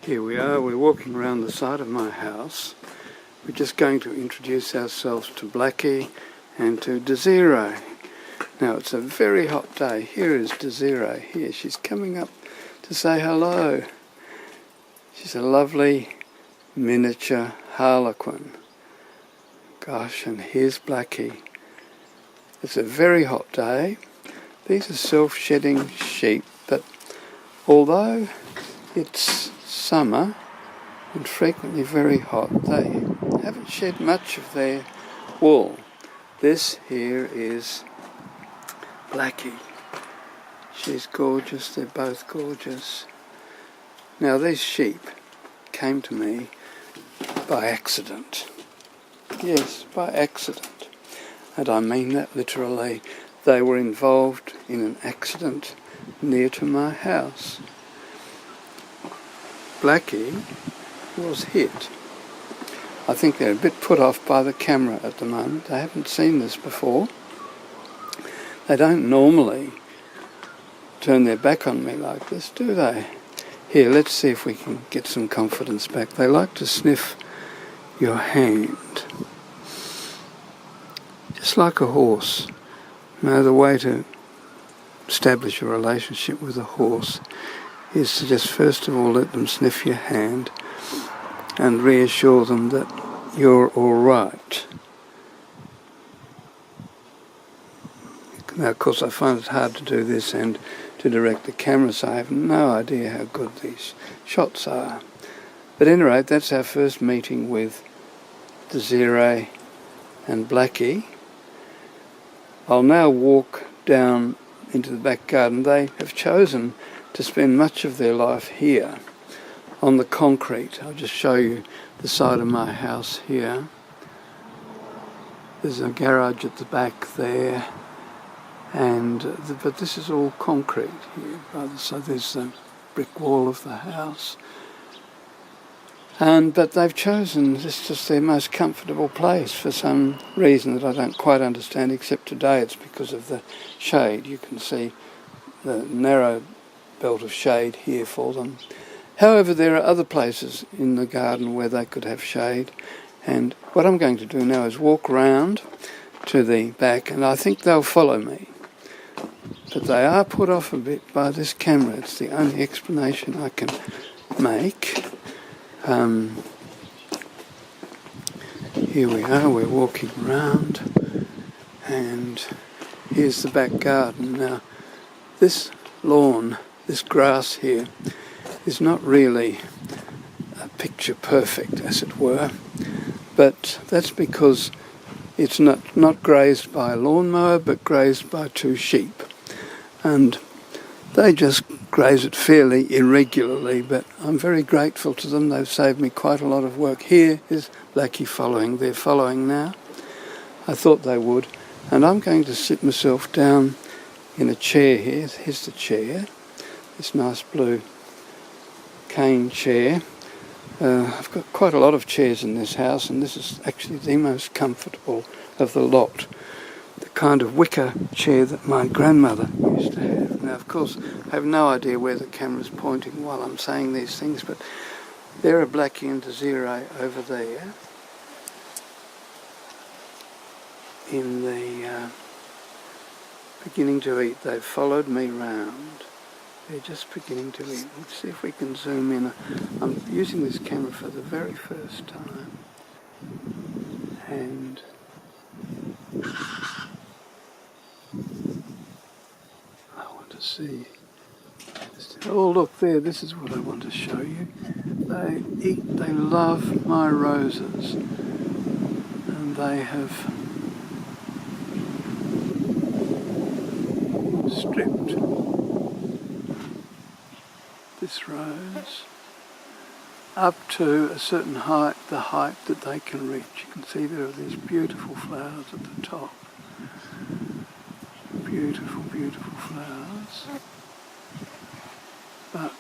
Here we are, we're walking around the side of my house. We're just going to introduce ourselves to Blackie and to Desiree. Now it's a very hot day. Here is Desiree. Here, she's coming up to say hello. She's a lovely miniature Harlequin. Gosh, and here's Blackie. It's a very hot day. These are self-shedding sheep, but although it's summer and frequently very hot, they haven't shed much of their wool. This here is Blackie. She's gorgeous, they're both gorgeous. Now these sheep came to me by accident. Yes, by accident. And I mean that literally. They were involved in an accident near to my house. Blackie was hit. I think they're a bit put off by the camera at the moment. They haven't seen this before. They don't normally turn their back on me like this, do they? Here, let's see if we can get some confidence back. They like to sniff your hand. Just like a horse. You know, the way to establish a relationship with a horse is to just first of all let them sniff your hand and reassure them that you're all right. Now, of course, I find it hard to do this and to direct the camera, so I have no idea how good these shots are. But at any rate, that's our first meeting with Desiree and Blackie. I'll now walk down into the back garden. They have chosen to spend much of their life here on the concrete. I'll just show you the side of my house here. There's a garage at the back there, but this is all concrete here, rather. So there's the brick wall of the house. But they've chosen this as their most comfortable place for some reason that I don't quite understand, except today it's because of the shade. You can see the narrow belt of shade here for them. However, there are other places in the garden where they could have shade, and what I'm going to do now is walk round to the back, and I think they'll follow me. But they are put off a bit by this camera. It's the only explanation I can make. Here we are, we're walking round, and here's the back garden. Now, this lawn, this grass here, is not really a picture perfect, as it were, but that's because it's not grazed by a lawnmower, but grazed by two sheep. And they just graze it fairly irregularly, but I'm very grateful to them. They've saved me quite a lot of work. Here is Blackie following. They're following now. I thought they would. And I'm going to sit myself down in a chair here. Here's the chair. This nice blue cane chair. I've got quite a lot of chairs in this house, and this is actually the most comfortable of the lot. The kind of wicker chair that my grandmother used to have. Now, of course, I have no idea where the camera's pointing while I'm saying these things, but there are Blackie and Desiree over there in the beginning to eat. They've followed me round. They're just beginning to eat. Let's see if we can zoom in. I'm using this camera for the very first time, and I want to see. Oh, look there, this is what I want to show you. They love my roses, and they have stripped this rose up to a certain height, the height that they can reach. You can see there are these beautiful flowers at the top. Beautiful, beautiful flowers. But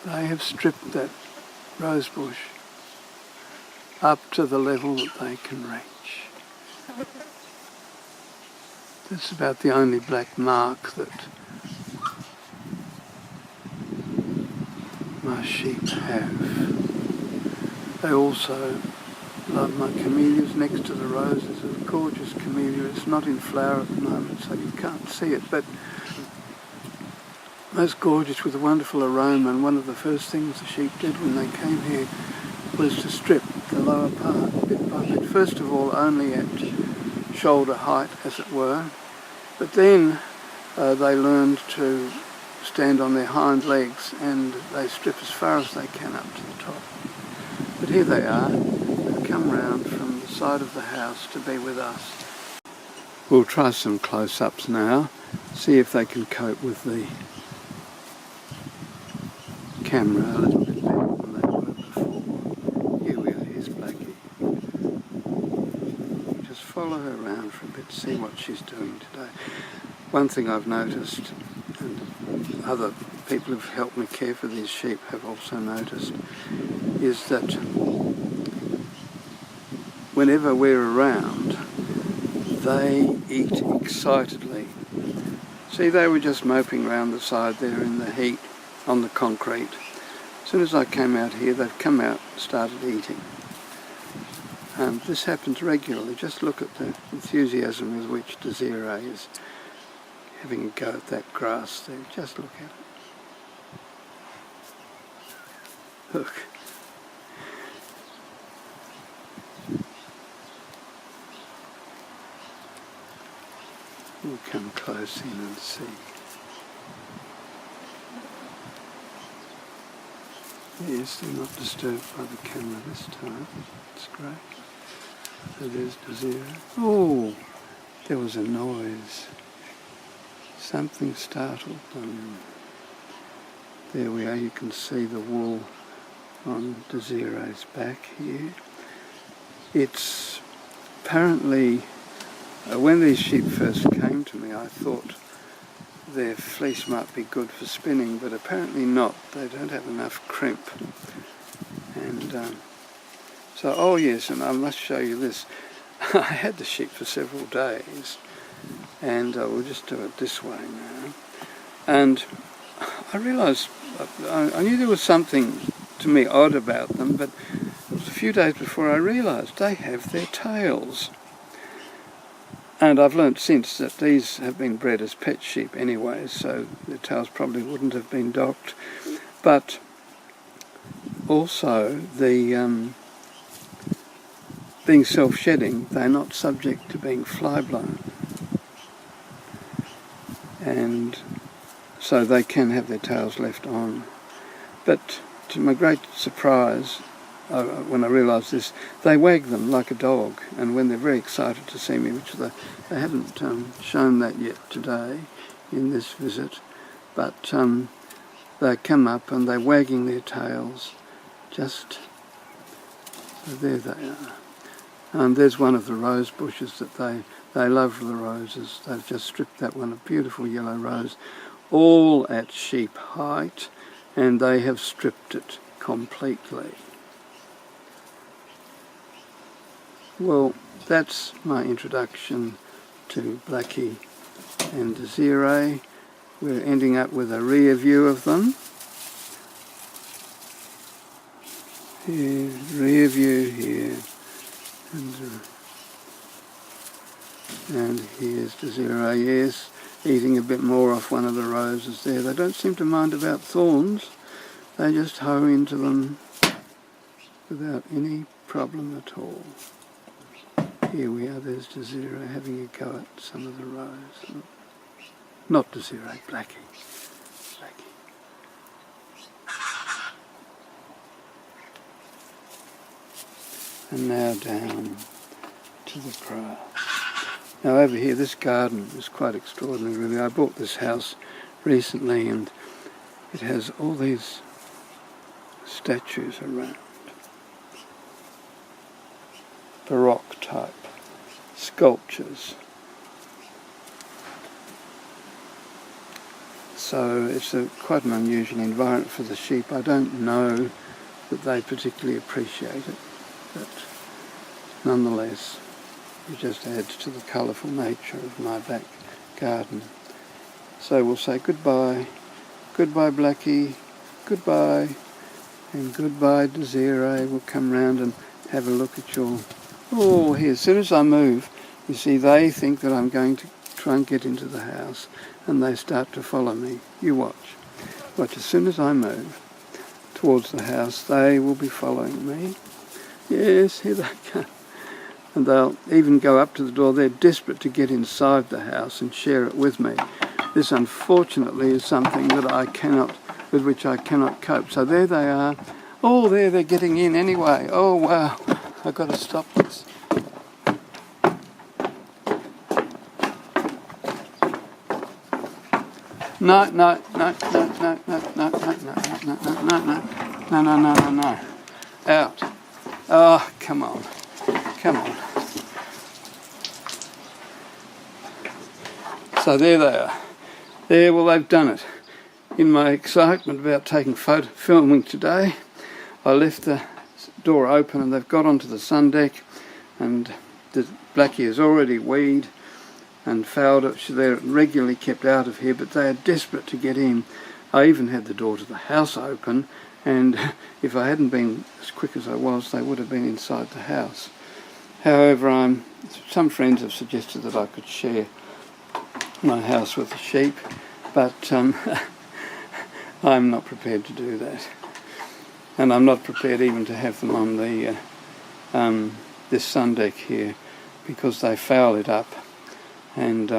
they have stripped that rose bush up to the level that they can reach. That's about the only black mark that my sheep have. They also love my camellias next to the roses. There's a gorgeous camellia. It's not in flower at the moment, so you can't see it, but most gorgeous with a wonderful aroma. And one of the first things the sheep did when they came here was to strip the lower part bit by bit. First of all, only at shoulder height, as it were, but then they learned to stand on their hind legs and they strip as far as they can up to the top. But here they are. They've come round from the side of the house to be with us. We'll try some close-ups now, see if they can cope with the camera a little bit better than they were before. Here we are, here's Blackie. Just follow her around for a bit, see what she's doing today. One thing I've noticed, and other people who've helped me care for these sheep have also noticed, is that whenever we're around, they eat excitedly. See, they were just moping around the side there in the heat on the concrete. As soon as I came out here, they've come out and started eating. This happens regularly. Just look at the enthusiasm with which Desiree is having a go at that grass there. Just look at it. Look. We'll come close in and see. Yes, they're not disturbed by the camera this time. It's great. So there's Desiree. Oh, there was a noise. Something startled them. There we are. You can see the wool on Desiree's back here. It's apparently, when these sheep first came to me, I thought their fleece might be good for spinning, but apparently not. They don't have enough crimp. And so, oh yes, and I must show you this. I had the sheep for several days, and we'll just do it this way now. And I realised, I knew there was something to me odd about them, but it was a few days before I realised they have their tails. And I've learnt since that these have been bred as pet sheep anyway, so their tails probably wouldn't have been docked. But also, the being self-shedding, they're not subject to being fly-blown. And so they can have their tails left on. But to my great surprise, when I realised this, they wag them like a dog, and when they're very excited to see me, which they haven't shown that yet today in this visit, but they come up and they're wagging their tails, just, so there they are. And there's one of the rose bushes that they love the roses. They've just stripped that one, a beautiful yellow rose, all at sheep height, and they have stripped it completely. Well, that's my introduction to Blackie and Desiree. We're ending up with a rear view of them. Here, rear view here. And here's Desiree, yes, eating a bit more off one of the roses there. They don't seem to mind about thorns. They just hoe into them without any problem at all. Here we are, there's Desiree having a go at some of the rose. Not Desiree, Blackie. And now down to the grass. Now over here, this garden is quite extraordinary really. I bought this house recently and it has all these statues around. Baroque type sculptures. So it's quite an unusual environment for the sheep. I don't know that they particularly appreciate it, but nonetheless it just adds to the colourful nature of my back garden. So we'll say goodbye. Goodbye, Blackie. Goodbye. And goodbye, Desiree. We'll come round and have a look at your... Oh, here, as soon as I move, you see, they think that I'm going to try and get into the house, and they start to follow me. You watch. Watch, as soon as I move towards the house, they will be following me. Yes, here they come. And they'll even go up to the door. They're desperate to get inside the house and share it with me. This, unfortunately, is something that with which I cannot cope. So there they are. Oh, there, they're getting in anyway. Oh, wow. I've got to stop this. No. Out. Oh, come on. So there they are. There, well, they've done it. In my excitement about filming today, I left the door open and they've got onto the sun deck, and the Blackie has already weed and fouled it. They're regularly kept out of here, but they are desperate to get in. I even had the door to the house open, and if I hadn't been as quick as I was, they would have been inside the house. However, some friends have suggested that I could share my house with the sheep, but I'm not prepared to do that. And I'm not prepared even to have them on the this sun deck here, because they foul it up, and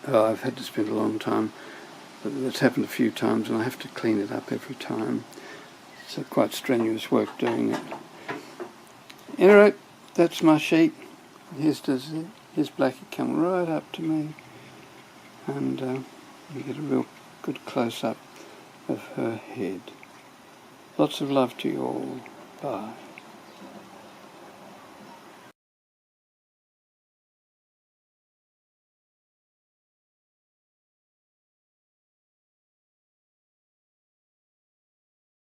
I've had to spend a long time. That's happened a few times, and I have to clean it up every time. It's quite strenuous work doing it. Anyway, that's my sheep. Here's Blackie come right up to me, and you get a real good close-up of her head. Lots of love to you all. Bye.